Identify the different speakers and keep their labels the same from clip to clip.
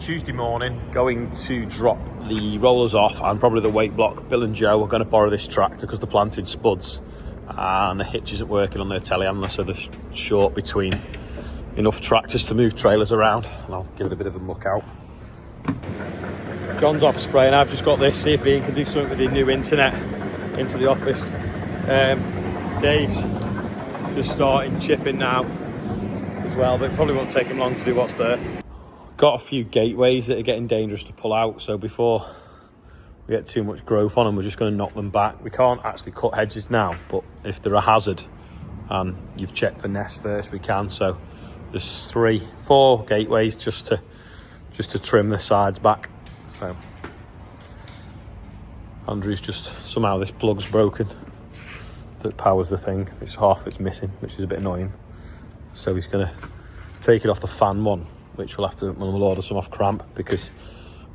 Speaker 1: Tuesday morning, going to drop the rollers off and probably the weight block. Bill and Joe are going to borrow this tractor because they're planting spuds and the hitch isn't working on their telehandler, so they're short between enough tractors to move trailers around, and I'll give it a bit of a muck out. John's off spraying. I've just got this, see if Ian can do something with the new internet into the office. Dave's just starting chipping now as well, but it probably won't take him long to do what's there. Got a few gateways that are getting dangerous to pull out, so before we get too much growth on them, we're just going to knock them back. We can't actually cut hedges now, but if they're a hazard and you've checked for nests first, we can. So there's 4 gateways just to trim the sides back. So Andrew's just, somehow this plug's broken that powers the thing. It's half it's missing, which is a bit annoying. So he's going to take it off the fan one, which we'll order some off Cramp, because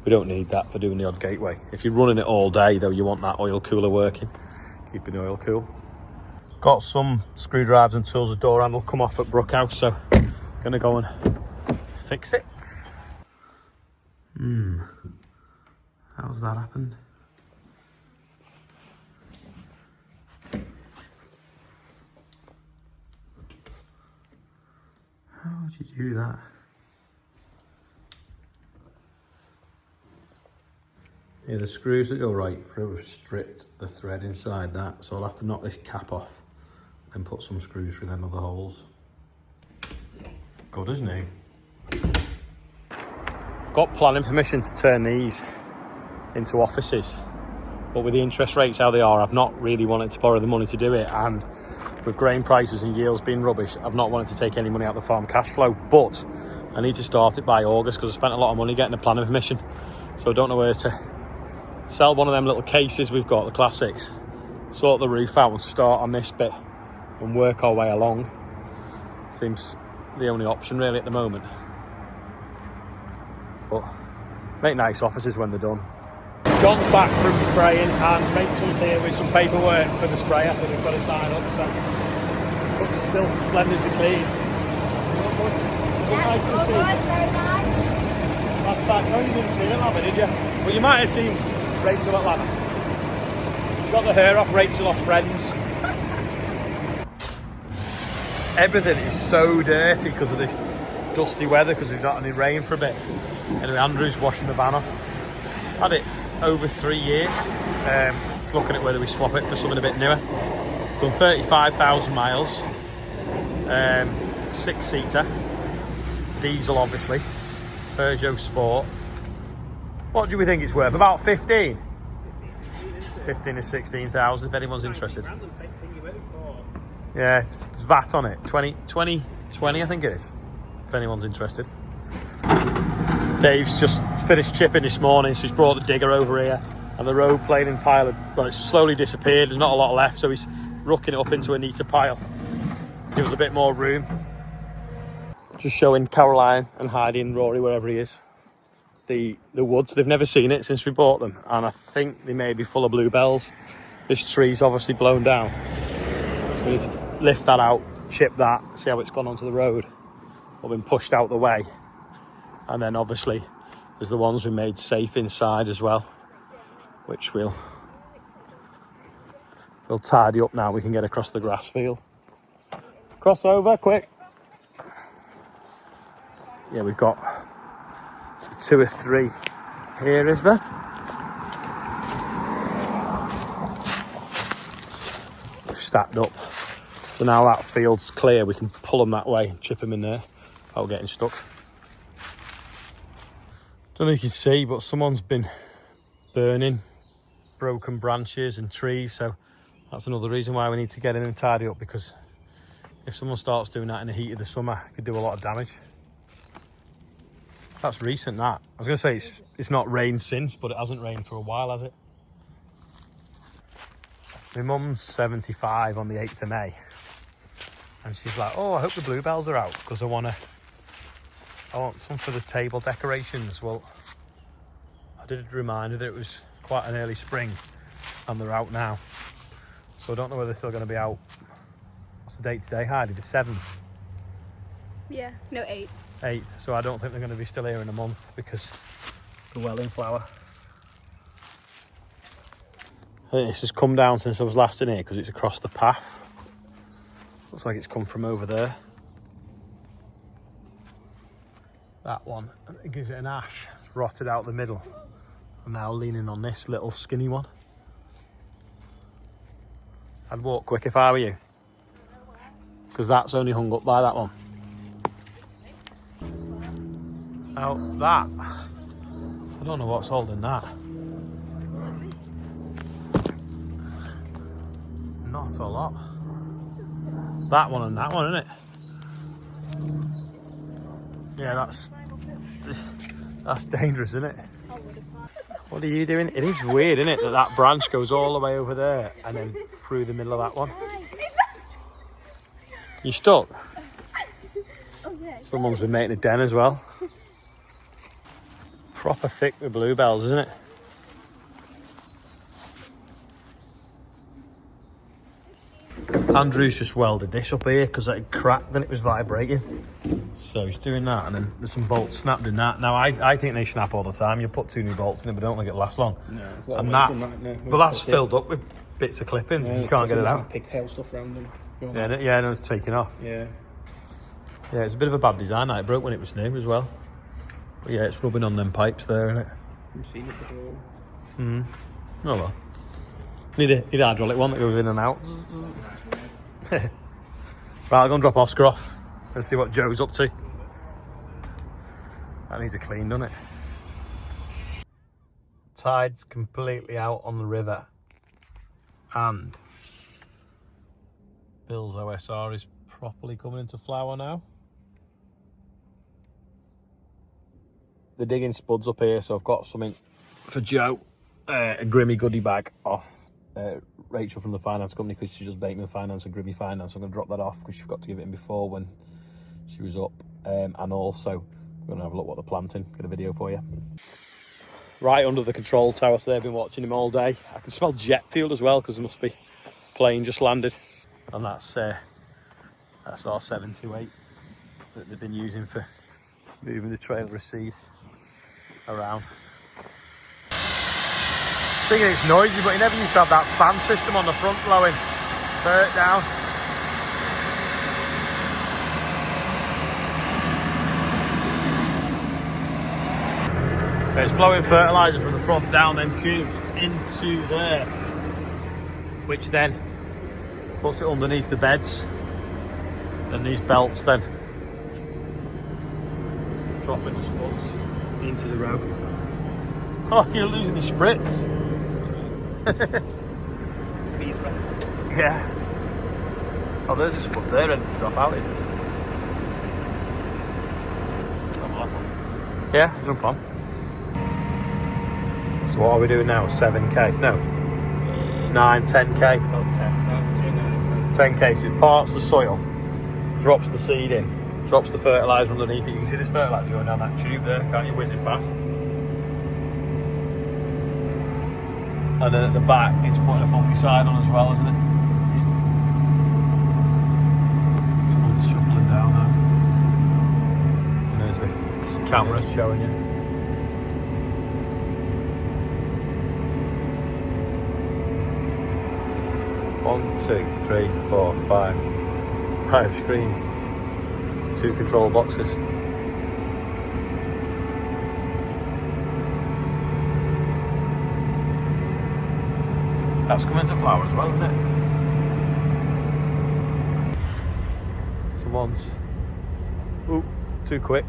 Speaker 1: we don't need that for doing the odd gateway. If you're running it all day though, you want that oil cooler working, keeping the oil cool. Got some screwdrivers and tools. The door handle come off at Brookhouse, so gonna go and fix it. How's that happened? How would you do that? Yeah, the screws that go right through have stripped the thread inside that, so I'll have to knock this cap off and put some screws through them other holes. Good, isn't he? I've got planning permission to turn these into offices, but with the interest rates how they are, I've not really wanted to borrow the money to do it, and with grain prices and yields being rubbish, I've not wanted to take any money out of the farm cash flow, but I need to start it by August because I spent a lot of money getting the planning permission, so I don't know where to sell one of them little cases we've got, the classics, sort the roof out and start on this bit and work our way along. Seems the only option really at the moment, but make nice offices when they're done. John's back from spraying and Rachel's here with some paperwork for the spray after we've got it signed up, so looks still splendidly clean. Nice to see.
Speaker 2: Very nice.
Speaker 1: Last time, no, you didn't see them, have you, did you? But you might have seen Rachel at Lanham. Got the hair off Rachel off Friends. Everything is so dirty because of this dusty weather, because we've not had any rain for a bit. Anyway, Andrew's washing the van off. Had it over 3 years. Just looking at whether we swap it for something a bit newer. It's done 35,000 miles. 6-seater. Diesel, obviously. Peugeot Sport. What do we think it's worth? About 15? 15 to 16,000 if anyone's interested. Yeah, it's VAT on it. 20 I think it is, if anyone's interested. Dave's just finished chipping this morning, so he's brought the digger over here, and the road planing pile, well, it's slowly disappeared. There's not a lot left, so he's rucking it up into a neater pile. Give us a bit more room. Just showing Caroline and Heidi and Rory, wherever he is, the woods. They've never seen it since we bought them, and I think they may be full of bluebells. This tree's obviously blown down, so we need to lift that out, chip that, see how it's gone onto the road or been pushed out the way. And then obviously there's the ones we made safe inside as well, which we'll tidy up now. We can get across the grass field. Cross over, quick. Yeah, we've got 2 or 3 here, is there? We've stacked up. So now that field's clear, we can pull them that way and chip them in there without getting stuck. Don't know if you can see, but someone's been burning broken branches and trees, so that's another reason why we need to get in and tidy up, because if someone starts doing that in the heat of the summer, it could do a lot of damage. That's recent, that. I was going to say it's not rained since, but it hasn't rained for a while, has it? My mum's 75 on the 8th of May, and she's like, oh, I hope the bluebells are out, because I want some for the table decorations. Well, I did remind her that it was quite an early spring and they're out now, so I don't know whether they're still going to be out. What's the date today, Heidi? The 7th?
Speaker 2: Yeah, no, 8th.
Speaker 1: 8th, so I don't think they're going to be still here in a month because they're well in flower. I think this has come down since I was last in here because it's across the path. Looks like it's come from over there. That one, I think, is it an ash? It's rotted out the middle. I'm now leaning on this little skinny one. I'd walk quick if I were you, because that's only hung up by that one. Now that, I don't know what's holding that. Not a lot. That one and that one, isn't it? Yeah, that's dangerous, isn't it? What are you doing? It is weird, isn't it, that that branch goes all the way over there and then through the middle of that one. You stuck? Someone's been making a den as well. Proper thick with bluebells, isn't it? Andrew's just welded this up here because it cracked and it was vibrating. So he's doing that, and then there's some bolts snapped in that. Now I think they snap all the time. You put 2 new bolts in it, but don't think it'll last long. No, and that, but that's filled up with bits of clippings. Yeah, you can't get it out.
Speaker 2: Pigtail stuff around them.
Speaker 1: Yeah, no, it's taking off.
Speaker 2: Yeah.
Speaker 1: Yeah, it's a bit of a bad design. It broke when it was new as well. But yeah, it's rubbing on them pipes there, isn't it?
Speaker 2: I've seen it before.
Speaker 1: Oh well. Need a hydraulic one that goes in and out. Right, I'll go and drop Oscar off and see what Joe's up to. That needs a clean, doesn't it? Tide's completely out on the river, and Bill's OSR is properly coming into flower now. The digging spuds up here, so I've got something for Joe, a Grimmy goodie bag off Rachel from the finance company, because she does Bateman Finance and Grimmy Finance. I'm going to drop that off because she forgot to give it in before when she was up. And also, we're going to have a look what they're planting, get a video for you. Right under the control tower, so they've been watching him all day. I can smell jet fuel as well because there must be a plane just landed. And that's our 70 weight that they've been using for moving the trailer of seed around. Thinking it's noisy, but he never used to have that fan system on the front blowing dirt down. But it's blowing fertiliser from the front down them tubes into there, which then puts it underneath the beds, and these belts then dropping the spuds into the row. Oh, you're losing the spritz. Yeah. Oh, there's a spud there ready to drop out in. Yeah, jump on. So what are we doing now? 7k? No. 9, 10k?
Speaker 2: About 10. No, between 9 and
Speaker 1: 10k, so it parts the soil, drops the seed in, drops the fertiliser underneath it. You can see this fertiliser going down that tube there, can't you? Whizzing past. And then at the back, it's putting a fungicide on as well, isn't it? Someone's shuffling down now. And there's the camera showing you. One, 2, 3, 4, 5 screens, 2 control boxes. That's coming to flower as well, isn't it? Someone's too quick.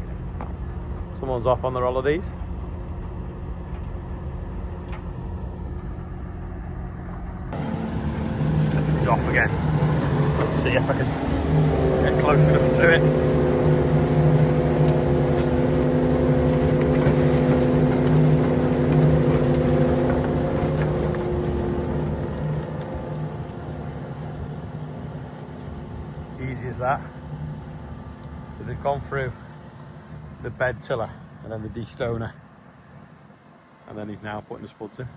Speaker 1: Someone's off on their holidays. He's off again. Let's see if I can get close enough to it. Easy as that. So they've gone through the bed tiller and then the de-stoner, and then he's now putting the spuds in.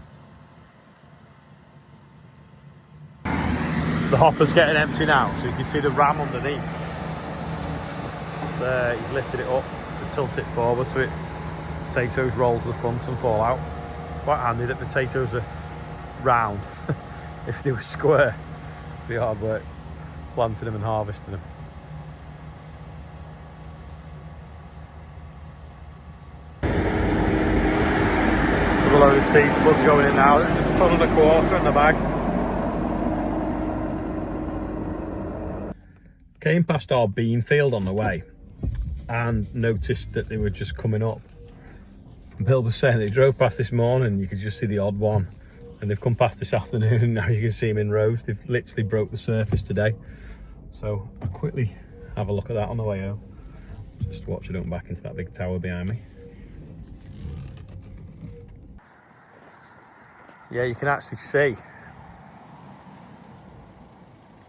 Speaker 1: The hopper's getting empty now, so you can see the ram underneath. There, he's lifted it up. to tilt it forward so potatoes roll to the front and fall out. Quite handy that potatoes are round. If they were square, it'd be hard work planting them and harvesting them. A load of seed spuds going in now. There's a ton and a quarter in the bag. Came past our bean field on the way and noticed that they were just coming up. And Bill was saying they drove past this morning, you could just see the odd one, and they've come past this afternoon and now you can see them in rows. They've literally broke the surface today. So I'll quickly have a look at that on the way home. Just watch it up back into that big tower behind me. Yeah, you can actually see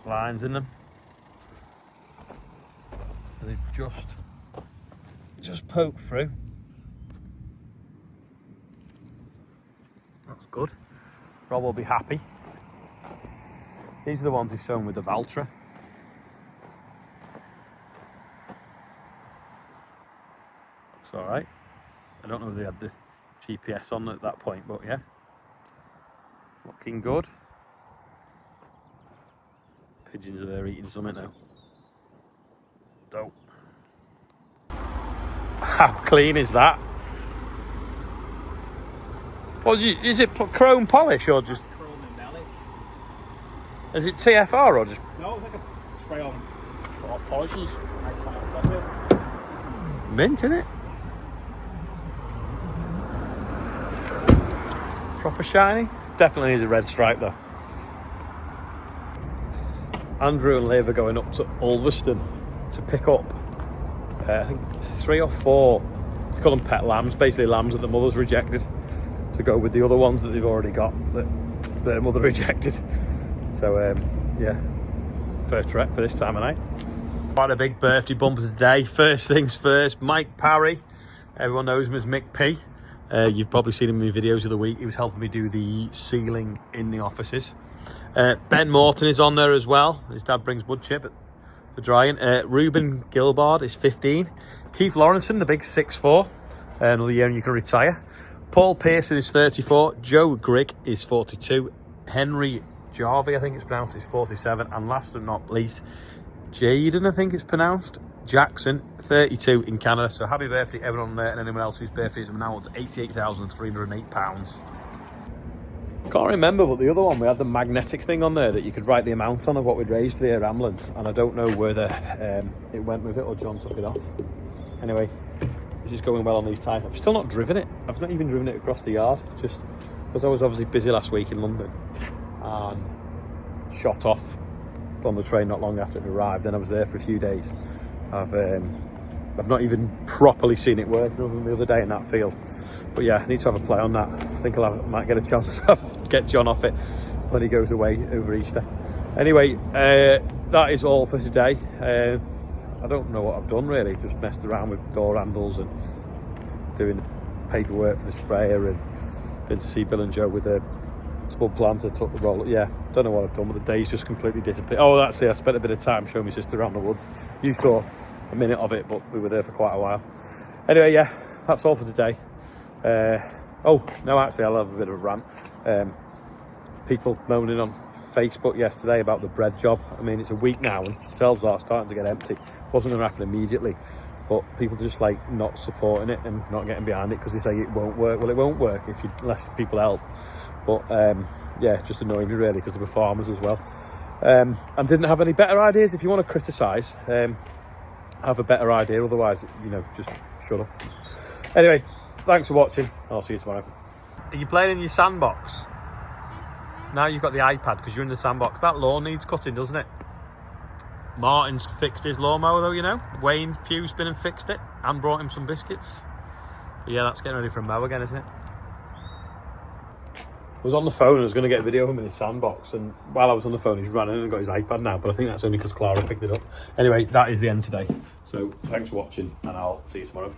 Speaker 1: lines in them. So they've just poked through. That's good. Rob will be happy. These are the ones he's shown with the Valtra. Looks all right. I don't know if they had the GPS on at that point, but yeah. Looking good. Pigeons are there eating something now. Dope. How clean is that? Well, is it chrome polish or just...
Speaker 2: Chrome embellish.
Speaker 1: Is it TFR or just...
Speaker 2: No, it's like a spray on polishes.
Speaker 1: Mint, innit? Proper shiny. Definitely needs a red stripe though. Andrew and Liv are going up to Ulverston to pick up I think 3 or 4, they call them pet lambs, basically lambs that the mother's rejected, to go with the other ones that they've already got that their mother rejected. So yeah, first trek for this time of night. Quite a big birthday bumper today. First things first, Mike Parry, everyone knows him as Mick P. You've probably seen him in my videos of the week. He was helping me do the ceiling in the offices. Ben Morton is on there as well. His dad brings wood chip for drying. Ruben Gilbard is 15. Keith Lawrenson, the big 6'4", another year and you can retire. Paul Pearson is 34. Joe Grigg is 42. Henry Jarvie, I think it's pronounced, is 47. And last but not least, Jaden, I think it's pronounced, Jackson, 32 in Canada. So happy birthday everyone there and anyone else whose birthdays are now up to £88,308. Can't remember, but the other one, we had the magnetic thing on there that you could write the amount on of what we'd raised for the air ambulance, and I don't know whether it went with it or John took it off. Anyway, this is going well on these tyres. I've still not driven it. I've not even driven it across the yard, just because I was obviously busy last week in London and shot off on the train not long after it arrived. Then I was there for a few days. I've not even properly seen it work other than the other day in that field. But yeah, I need to have a play on that. I think might get a chance to get John off it when he goes away over Easter. Anyway, that is all for today. I don't know what I've done really, just messed around with door handles and doing paperwork for the sprayer and been to see Bill and Joe with the spud planter, took the roller. Yeah, don't know what I've done, but the day's just completely disappeared. Oh, actually I spent a bit of time showing my sister around the woods. You saw a minute of it, but we were there for quite a while. Anyway, yeah, that's all for today. Oh, no, actually, I'll have a bit of a rant. People moaning on Facebook yesterday about the bread job. I mean, it's a week now and shelves are starting to get empty. Wasn't going to happen immediately, but people just like not supporting it and not getting behind it because they say it won't work. Well, it won't work if you let people help. But yeah, just annoying me really because they were farmers as well. And didn't have any better ideas. If you want to criticise, have a better idea. Otherwise, you know, just shut up. Anyway, thanks for watching. I'll see you tomorrow. Are you playing in your sandbox? Now you've got the iPad because you're in the sandbox. That lawn needs cutting, doesn't it? Martin's fixed his lawnmower though, you know. Wayne Pugh's been and fixed it and brought him some biscuits. But yeah, that's getting ready for a mow again, isn't it? I was on the phone and I was going to get a video of him in his sandbox, and while I was on the phone he's run in and got his iPad now, but I think that's only because Clara picked it up. Anyway, that is the end today. So thanks for watching and I'll see you tomorrow.